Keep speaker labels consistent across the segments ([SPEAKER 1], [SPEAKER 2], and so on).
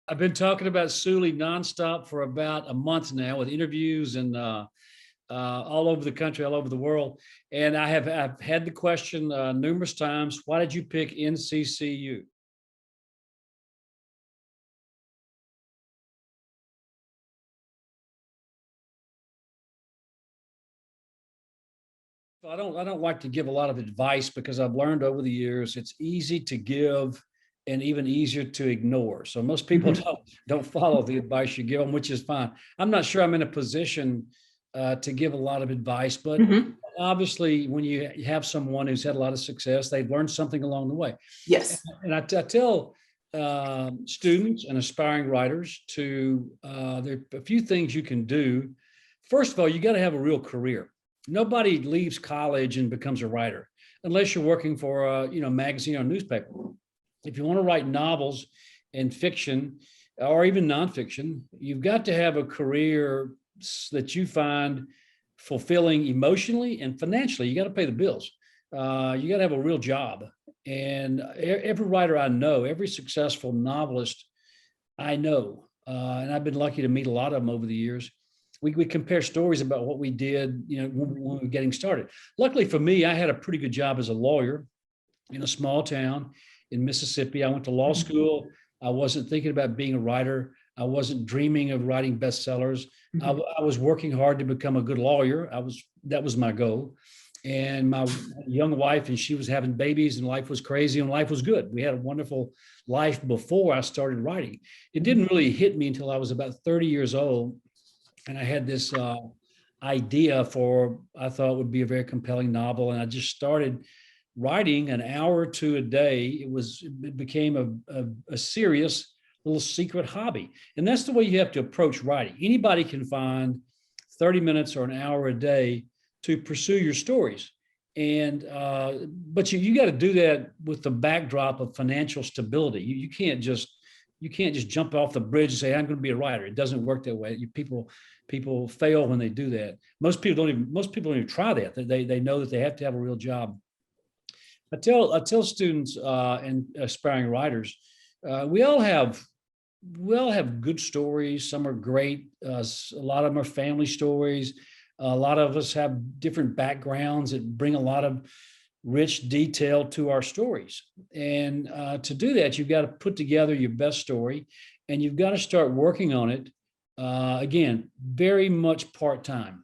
[SPEAKER 1] I've been talking about Sooley nonstop for about a month now with interviews and all over the country, all over the world. And I've had the question numerous times, why did you pick NCCU? I don't like to give a lot of advice because I've learned over the years it's easy to give and even easier to ignore. So most people
[SPEAKER 2] Mhm.
[SPEAKER 1] don't follow the advice you give them, which is fine. I'm not sure I'm in a position to give a lot of advice, but
[SPEAKER 2] Mhm.
[SPEAKER 1] obviously when you have someone who's had a lot of success, they've learned something along the way.
[SPEAKER 2] Yes.
[SPEAKER 1] And I tell students and aspiring writers there are a few things you can do. First of all, you got to have a real career. Nobody leaves college and becomes a writer unless you're working for a magazine or newspaper. If you want to write novels and fiction or even nonfiction, you've got to have a career that you find fulfilling emotionally and financially. You got to pay the bills. You got to have a real job. And every writer I know, every successful novelist I know, and I've been lucky to meet a lot of them over the years. We compare stories about what we did, when we were getting started. Luckily for me, I had a pretty good job as a lawyer in a small town in Mississippi. I went to law school. I wasn't thinking about being a writer. I wasn't dreaming of writing bestsellers. I,
[SPEAKER 2] Mhm.
[SPEAKER 1] I was working hard to become a good lawyer. That was my goal. And my young wife, and she was having babies, and life was crazy, and life was good. We had a wonderful life before I started writing. It didn't really hit me until I was about 30 years old, and I had this idea for I thought would be a very compelling novel, and I just started writing an hour or two a day. It became a serious little secret hobby, and that's the way you have to approach writing. Anybody can find 30 minutes or an hour a day to pursue your stories, and but you got to do that with the backdrop of financial stability. You can't just jump off the bridge and say I'm going to be a writer. It doesn't work that way. People fail when they do that. Most people don't even try that. They know that they have to have a real job. I tell students and aspiring writers, we all have good stories. Some are great. A lot of them are family stories. A lot of us have different backgrounds that bring a lot of rich detail to our stories. And to do that, you've got to put together your best story, and you've got to start working on it. Again, very much part time.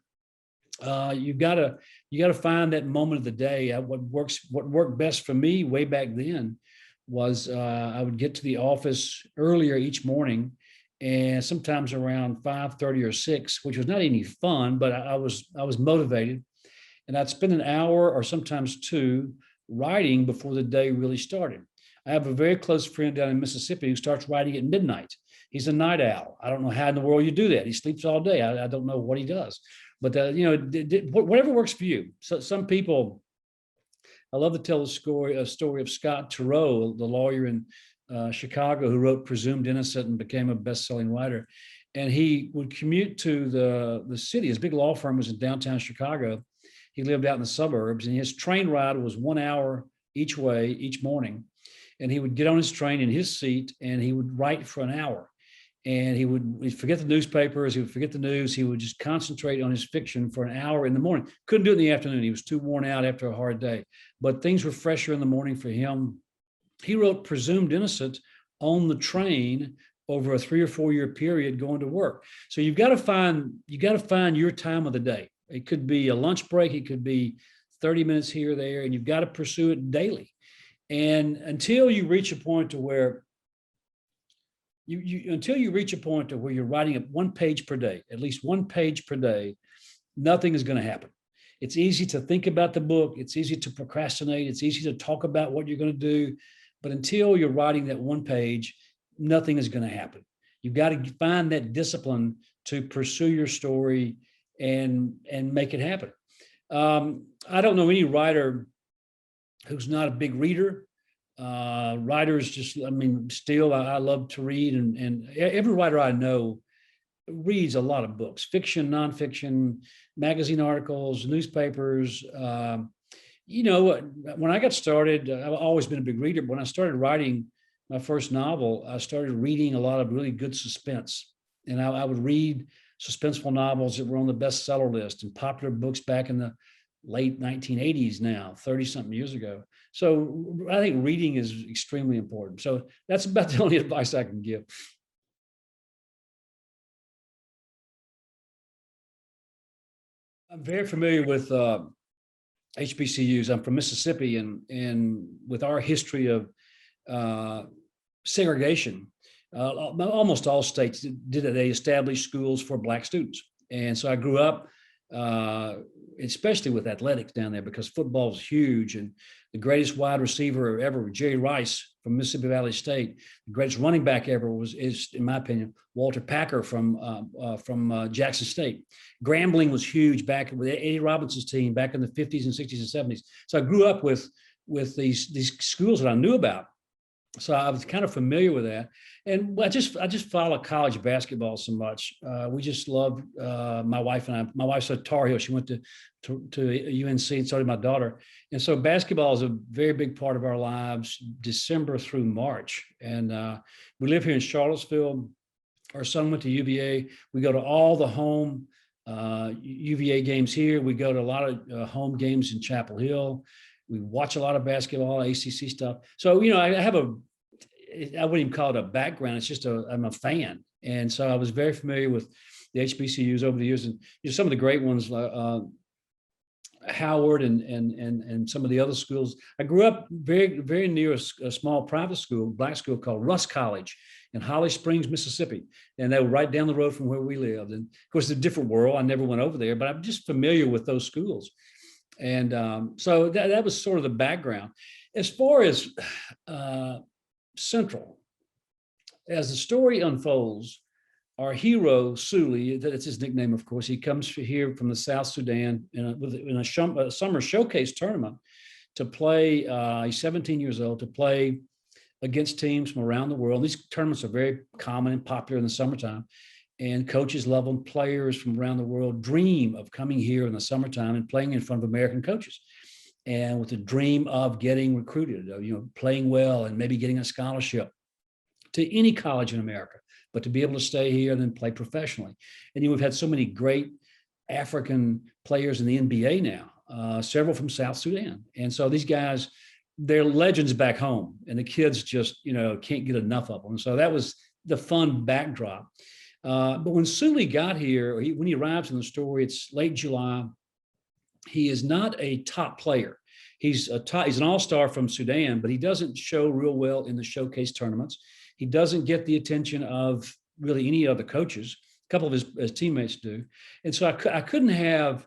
[SPEAKER 1] You got to find that moment of the day. What worked best for me way back then was I would get to the office earlier each morning, and sometimes around 5:30 or 6, which was not any fun, but I was motivated, and I'd spend an hour or sometimes two writing before the day really started. I have a very close friend down in Mississippi who starts writing at midnight. He's a night owl. I don't know how in the world you do that. He sleeps all day. I don't know what he does, but whatever works for you. So some people, I love to tell a story of Scott Turow, the lawyer in Chicago who wrote Presumed Innocent and became a best-selling writer. And he would commute to the city. His big law firm was in downtown Chicago. He lived out in the suburbs, and his train ride was 1 hour each way each morning. And he would get on his train in his seat, and he would write for an hour. And he'd forget the newspapers, he would forget the news, he would just concentrate on his fiction for an hour in the morning. Couldn't do it in the afternoon, he was too worn out after a hard day, but things were fresher in the morning for him. He wrote Presumed Innocent on the train over a 3 or 4 year period going to work. So you got to find your time of the day. It could be a lunch break, it could be 30 minutes here or there, and you've got to pursue it daily. And until you reach a point to where until you reach a point to where you're writing at 1 page per day, at least 1 page per day, nothing is going to happen. It's easy to think about the book. It's easy to procrastinate. It's easy to talk about what you're going to do. But until you're writing that 1 page, nothing is going to happen. You've got to find that discipline to pursue your story and make it happen. I don't know any writer who's not a big reader. Writers just, I mean, still, I love to read, and every writer I know reads a lot of books, fiction, nonfiction, magazine articles, newspapers. When I got started, I've always been a big reader. But when I started writing my first novel, I started reading a lot of really good suspense. And I would read suspenseful novels that were on the bestseller list and popular books back in the late 1980s now, 30 something years ago. So I think reading is extremely important. So that's about the only advice I can give. I'm very familiar with HBCUs. I'm from Mississippi, and with our history of uh, segregation, almost all states did it. They established schools for Black students, and so I grew up, uh, especially with athletics down there, because football is huge. And the greatest wide receiver ever, Jerry Rice from Mississippi Valley State. The greatest running back ever is, in my opinion, Walter Packer from Jackson State. Grambling was huge back with Eddie Robinson's team back in the 50s and 60s and 70s. So I grew up with these schools that I knew about. So I was kind of familiar with that, and I just follow college basketball so much. We just love my wife and I. My wife's a Tar Heel. She went to UNC, and so did my daughter. And so basketball is a very big part of our lives, December through March. And we live here in Charlottesville. Our son went to UVA. We go to all the home UVA games here. We go to a lot of home games in Chapel Hill. We watch a lot of basketball, ACC stuff. So, I have I wouldn't even call it a background. It's just I'm a fan. And so I was very familiar with the HBCUs over the years. And some of the great ones, Howard and some of the other schools. I grew up very, very near a small private school, Black school called Russ College in Holly Springs, Mississippi. And they were right down the road from where we lived. And of course, it's a different world. I never went over there, but I'm just familiar with those schools. And so that was sort of the background. As far as Central, as the story unfolds, our hero, Sooley, that's his nickname, of course, he comes here from the South Sudan in a summer showcase tournament to play. He's 17 years old, to play against teams from around the world. These tournaments are very common and popular in the summertime. And coaches love them. Players from around the world dream of coming here in the summertime and playing in front of American coaches, and with the dream of getting recruited, playing well and maybe getting a scholarship to any college in America, but to be able to stay here and then play professionally. And we've had so many great African players in the NBA now, several from South Sudan. And so these guys, they're legends back home, and the kids just, can't get enough of them. So that was the fun backdrop. But when Sooley got here, when he arrives in the story, it's late July. He is not a top player. He's an all-star from Sudan, but he doesn't show real well in the showcase tournaments. He doesn't get the attention of really any other coaches. A couple of his teammates do. And so I couldn't have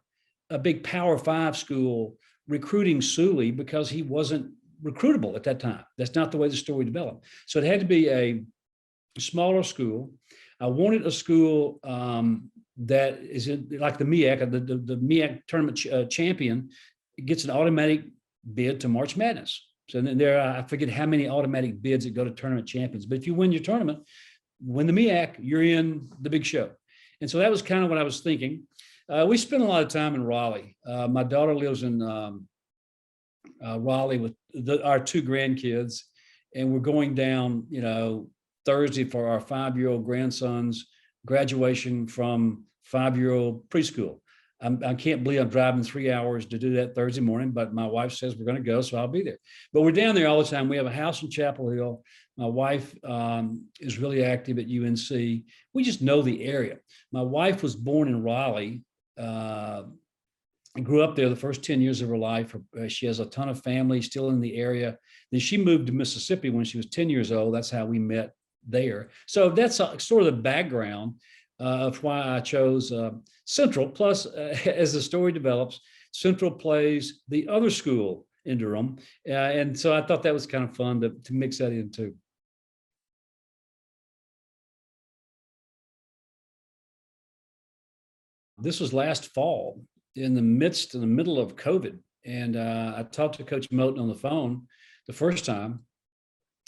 [SPEAKER 1] a big Power 5 school recruiting Sooley because he wasn't recruitable at that time. That's not the way the story developed. So it had to be a smaller school. I wanted a school that is like the MEAC, the MEAC tournament champion gets an automatic bid to March Madness. So then I forget how many automatic bids that go to tournament champions. But if you win your tournament, win the MEAC, you're in the big show. And so that was kind of what I was thinking. We spent a lot of time in Raleigh. My daughter lives in Raleigh with our two grandkids, and we're going down, Thursday for our 5-year-old grandson's graduation from 5-year-old preschool. I can't believe I'm driving 3 hours to do that Thursday morning, but my wife says we're going to go, so I'll be there. But we're down there all the time. We have a house in Chapel Hill. My wife is really active at UNC. We just know the area. My wife was born in Raleigh and grew up there the first 10 years of her life. She has a ton of family still in the area. Then she moved to Mississippi when she was 10 years old. That's how we met there. So that's sort of the background of why I chose Central. Plus, as the story develops, Central plays the other school in Durham. And so I thought that was kind of fun to mix that in too. This was last fall in the middle of COVID. And I talked to Coach Moten on the phone the first time,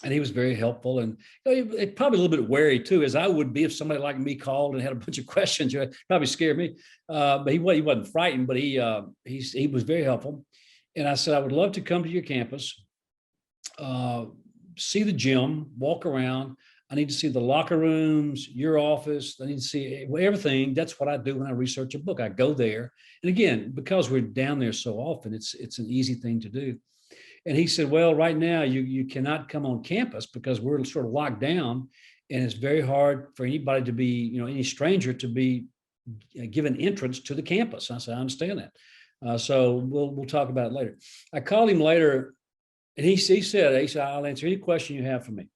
[SPEAKER 1] and he was very helpful, and probably a little bit wary too, as I would be if somebody like me called and had a bunch of questions. It probably scared me, but he wasn't frightened. But he was very helpful. And I said, I would love to come to your campus, see the gym, walk around. I need to see the locker rooms, your office. I need to see everything. That's what I do when I research a book. I go there. And again, because we're down there so often, it's an easy thing to do. And he said, well, right now you cannot come on campus because we're sort of locked down, and it's very hard for anybody to be, any stranger to be given entrance to the campus. I said, I understand that. So we'll talk about it later. I called him later, and he said, I'll answer any question you have for me.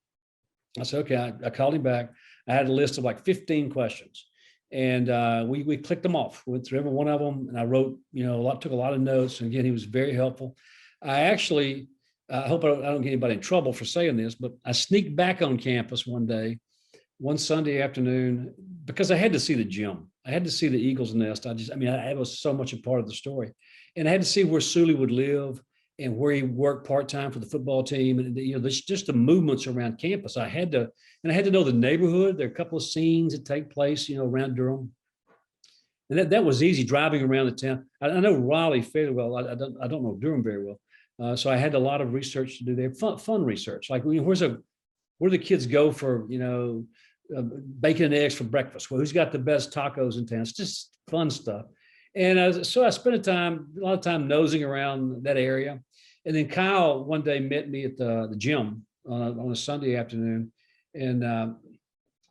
[SPEAKER 1] I said, okay. I called him back. I had a list of like 15 questions, and we clicked them off. Went through every one of them, and I wrote, took a lot of notes. And again, he was very helpful. I actually, I hope I don't get anybody in trouble for saying this, but I sneaked back on campus one Sunday afternoon, because I had to see the gym. I had to see the Eagle's Nest. It was so much a part of the story. And I had to see where Sooley would live and where he worked part-time for the football team. And, just the movements around campus. I had to know the neighborhood. There are a couple of scenes that take place, around Durham. And that was easy, driving around the town. I know Raleigh fairly well. I don't know Durham very well. So I had a lot of research to do there, fun research. Like, where do the kids go for, bacon and eggs for breakfast? Well, who's got the best tacos in town? It's just fun stuff. And so I spent a lot of time nosing around that area. And then Kyle one day met me at the gym on a Sunday afternoon. And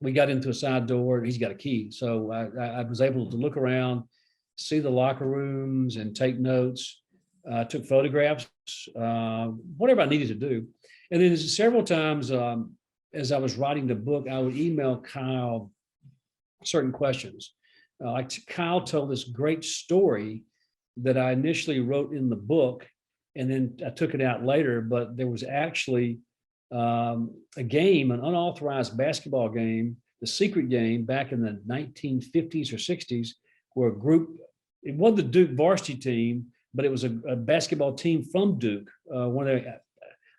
[SPEAKER 1] we got into a side door, and he's got a key. So I was able to look around, see the locker rooms, and take notes, took photographs, whatever I needed to do. And then several times, as I was writing the book, I would email Kyle certain questions. Like Kyle told this great story that I initially wrote in the book, and then I took it out later, but there was actually a game, an unauthorized basketball game, the secret game back in the 1950s or 60s, where it wasn't the Duke varsity team, but it was a basketball team from Duke.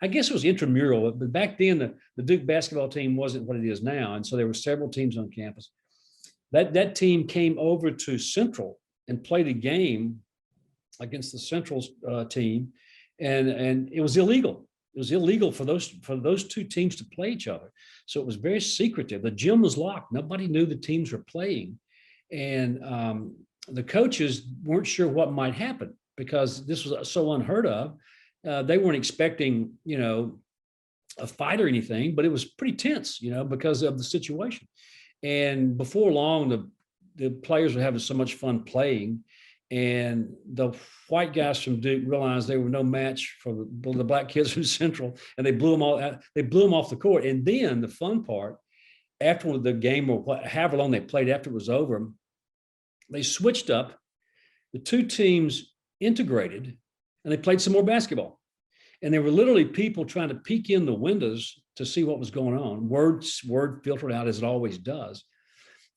[SPEAKER 1] I guess it was intramural, but back then the Duke basketball team wasn't what it is now. And so there were several teams on campus. That team came over to Central and played a game against the Central team, and it was illegal. It was illegal for those two teams to play each other. So it was very secretive. The gym was locked. Nobody knew the teams were playing. And the coaches weren't sure what might happen because this was so unheard of. They weren't expecting, a fight or anything, but it was pretty tense, because of the situation. And before long, the players were having so much fun playing, and the white guys from Duke realized they were no match for the black kids from Central, and they blew them off the court. And then the fun part, after the game or however long they played after it was over, they switched up. The two teams integrated, and they played some more basketball. And there were literally people trying to peek in the windows to see what was going on. Word filtered out, as it always does.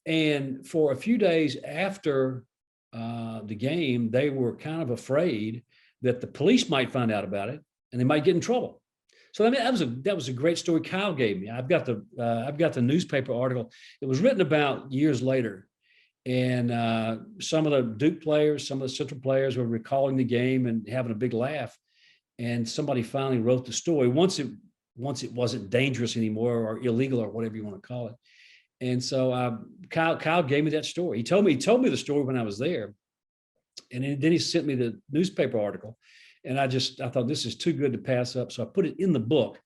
[SPEAKER 1] And for a few days after the game, they were kind of afraid that the police might find out about it and they might get in trouble. So that was a great story Kyle gave me. I've got the newspaper article. It was written about years later. And some of the Duke players, some of the Central players were recalling the game and having a big laugh. And somebody finally wrote the story once it wasn't dangerous anymore or illegal or whatever you want to call it. And so Kyle gave me that story. He told me the story when I was there, and then he sent me the newspaper article, and I thought this is too good to pass up, so I put it in the book.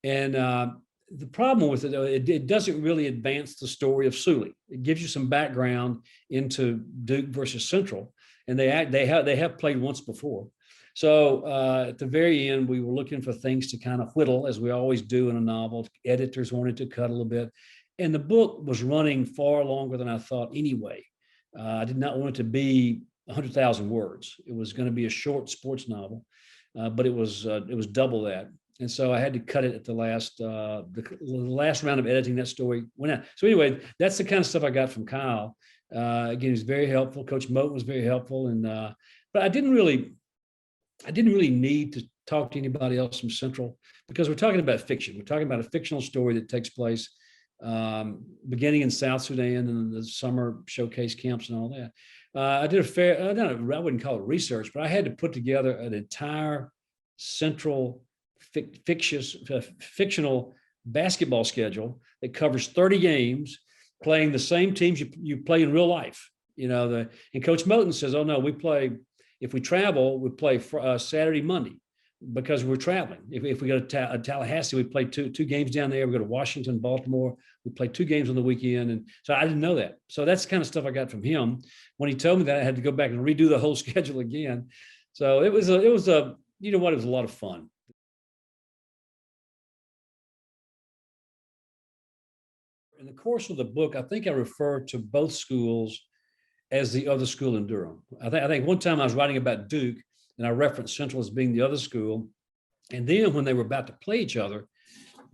[SPEAKER 1] And the problem with it, it doesn't really advance the story of Sooley. It gives you some background into Duke versus Central, and they have played once before. So at the very end, we were looking for things to kind of whittle, as we always do in a novel. Editors wanted to cut a little bit. And the book was running far longer than I thought anyway. I did not want it to be 100,000 words. It was going to be a short sports novel, but it was double that. And so I had to cut it at the last round of editing. That story went out. So anyway, that's the kind of stuff I got from Kyle. Again, he was very helpful. Coach Moten was very helpful. And but I didn't really need to talk to anybody else from Central, because we're talking about fiction. We're talking about a fictional story that takes place beginning in South Sudan and the summer showcase camps and all that. I did I wouldn't call it research, but I had to put together an entire Central fictional basketball schedule that covers 30 games, playing the same teams you play in real life. And Coach Moten says, "Oh no, if we travel, we play Saturday, Monday, because we're traveling. If we go to Tallahassee, we play two games down there. We go to Washington, Baltimore. We play 2 games on the weekend." And so I didn't know that. So that's the kind of stuff I got from him. When he told me that, I had to go back and redo the whole schedule again. So it was it was a lot of fun. In the course of the book, I think I referred to both schools as the other school in Durham. I think one time I was writing about Duke, and I referenced Central as being the other school. And then when they were about to play each other,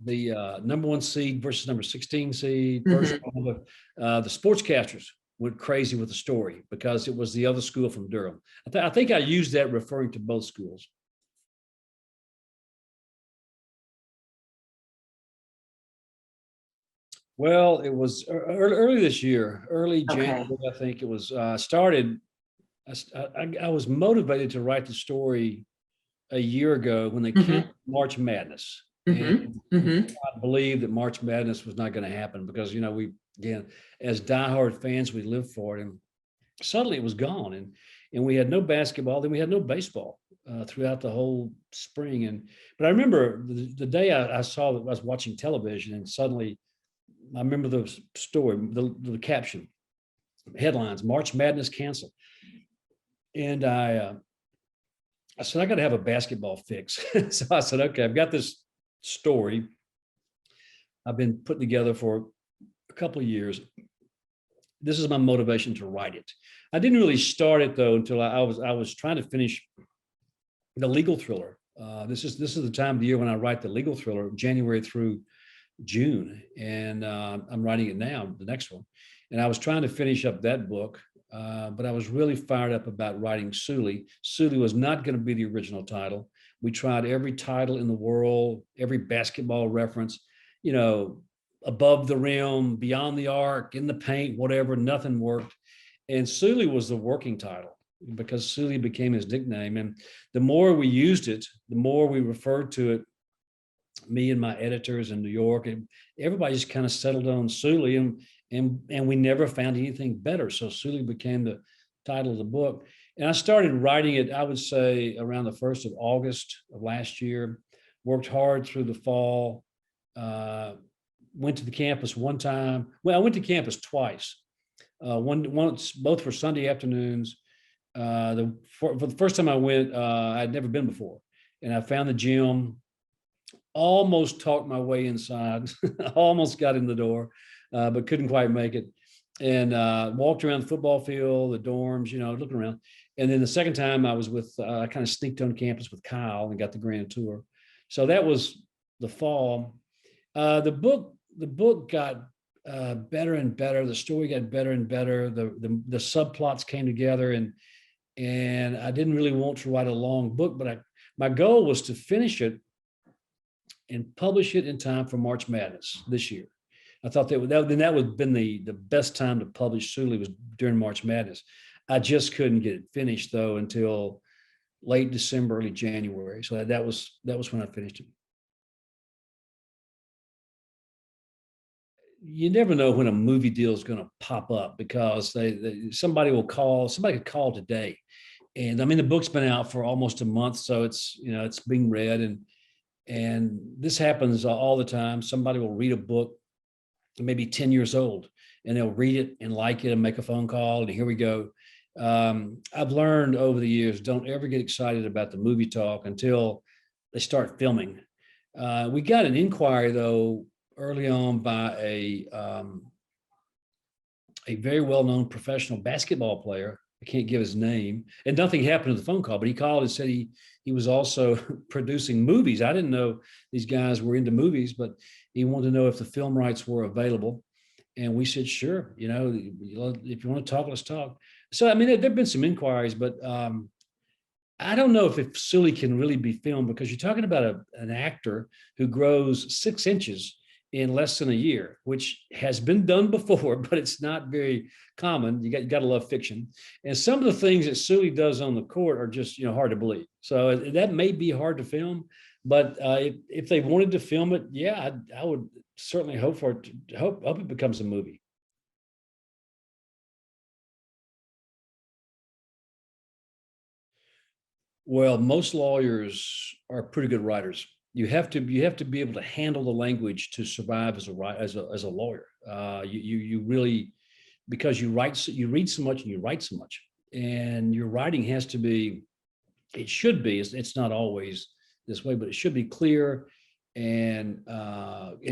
[SPEAKER 1] the number 1 seed versus number 16 seed, first round, the sportscasters went crazy with the story because it was the other school from Durham. I think I used that referring to both schools. Well, it was early this year, early January, I think it was started. I was motivated to write the story a year ago when they canceled March Madness. And I believed that March Madness was not going to happen because, we, again, as diehard fans, we lived for it. And suddenly it was gone. And we had no basketball, then we had no baseball throughout the whole spring. But I remember the day I saw that I was watching television, and suddenly I remember the story, the caption, headlines, March Madness canceled. And I said, I got to have a basketball fix. So I said, okay, I've got this story I've been putting together for a couple of years. This is my motivation to write it. I didn't really start it though until I was trying to finish the legal thriller. This is the time of the year when I write the legal thriller, January through June, and I'm writing it now, the next one. And I was trying to finish up that book, but I was really fired up about writing Sooley. Sooley was not going to be the original title. We tried every title in the world, every basketball reference, above the rim, beyond the arc, in the paint, whatever, nothing worked. And Sooley was the working title because Sooley became his nickname. And the more we used it, the more we referred to it, me and my editors in New York, and everybody just kind of settled on Sooley, and we never found anything better. So Sooley became the title of the book. And I started writing it, I would say, around the 1st of August of last year, worked hard through the fall, went to the campus one time. Well, I went to campus twice. Once, both for Sunday afternoons. For the first time I went, I'd never been before. And I found the gym, almost talked my way inside, almost got in the door, but couldn't quite make it. And walked around the football field, the dorms, looking around. And then the second time I was I kind of sneaked on campus with Kyle and got the grand tour. So that was the fall. The book got better and better. The story got better and better. The subplots came together, and I didn't really want to write a long book, but my goal was to finish it and publish it in time for March Madness this year. I thought that would have been the best time to publish Sooley was during March Madness. I just couldn't get it finished though until late December, early January. So that was when I finished it. You never know when a movie deal is going to pop up because somebody could call today. And I mean, the book's been out for almost a month, so it's being read, and this happens all the time. Somebody will read a book, maybe 10 years old, and they'll read it and like it and make a phone call, and here we go. I've learned over the years, don't ever get excited about the movie talk until they start filming. We got an inquiry though early on by a very well-known professional basketball player. I can't give his name, and nothing happened to the phone call, but he called and said he was also producing movies. I didn't know these guys were into movies, but he wanted to know if the film rights were available. And we said, sure, if you want to talk, let's talk. So, I mean, there've been some inquiries, but I don't know if Sooley can really be filmed because you're talking about an actor who grows 6 inches in less than a year, which has been done before, but it's not very common. You got to love fiction. And some of the things that Sooley does on the court are just, hard to believe. So that may be hard to film, But if they wanted to film it, yeah, I would certainly hope for it. Hope it becomes a movie. Well, most lawyers are pretty good writers. You have to be able to handle the language to survive as a lawyer. You really, because you read so much and you write so much, and your writing has to be, it should be, it's not always this way, but it should be clear and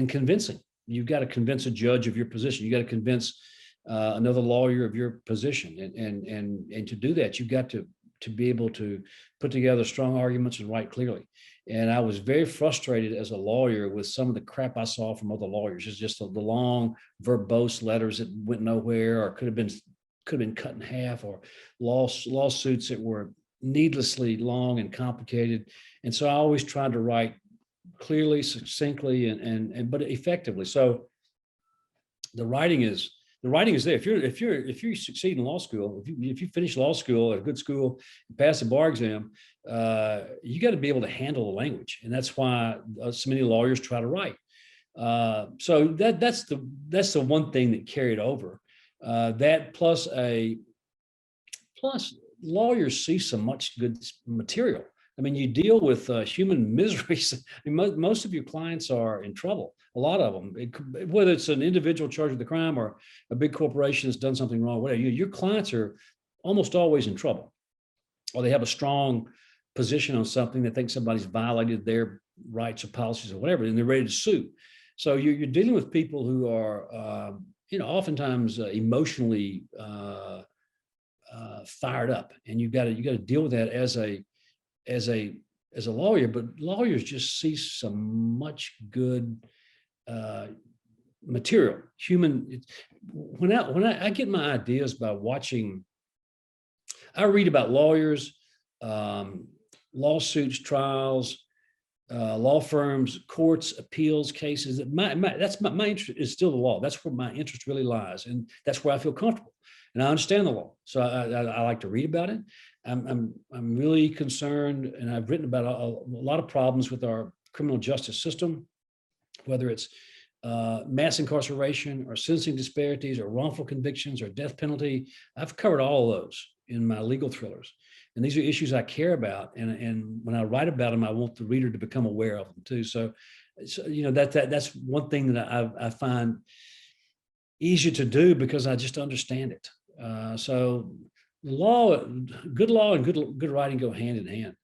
[SPEAKER 1] convincing. You've got to convince a judge of your position. You got to convince another lawyer of your position, and to do that, you've got to be able to put together strong arguments and write clearly. And I was very frustrated as a lawyer with some of the crap I saw from other lawyers. It's just the long, verbose letters that went nowhere, or could have been cut in half, or lawsuits that were needlessly long and complicated. And so I always tried to write clearly, succinctly, and but effectively. So the writing is there. If you succeed in law school, if you finish law school at a good school, pass the bar exam, you got to be able to handle the language, and that's why so many lawyers try to write. So that's the one thing that carried over. That plus lawyers see so much good material. I mean, you deal with human miseries. I mean, most of your clients are in trouble. A lot of them, whether it's an individual charged with a crime or a big corporation that's done something wrong, whatever, your clients are almost always in trouble, or they have a strong position on something. They think somebody's violated their rights or policies or whatever, and they're ready to sue. So you're dealing with people who are, oftentimes emotionally fired up, and you got to deal with that as a lawyer. But lawyers just see so much good material. When I get my ideas by watching, I read about lawyers, lawsuits, trials, law firms, courts, appeals, cases. That's my interest is still the law. That's where my interest really lies, and that's where I feel comfortable. And I understand the law, so I like to read about it. I'm really concerned, and I've written about a lot of problems with our criminal justice system, whether it's mass incarceration or sentencing disparities or wrongful convictions or death penalty. I've covered all of those in my legal thrillers. And these are issues I care about. And when I write about them, I want the reader to become aware of them too. So that's one thing that I find easier to do because I just understand it. So good law and good writing go hand in hand.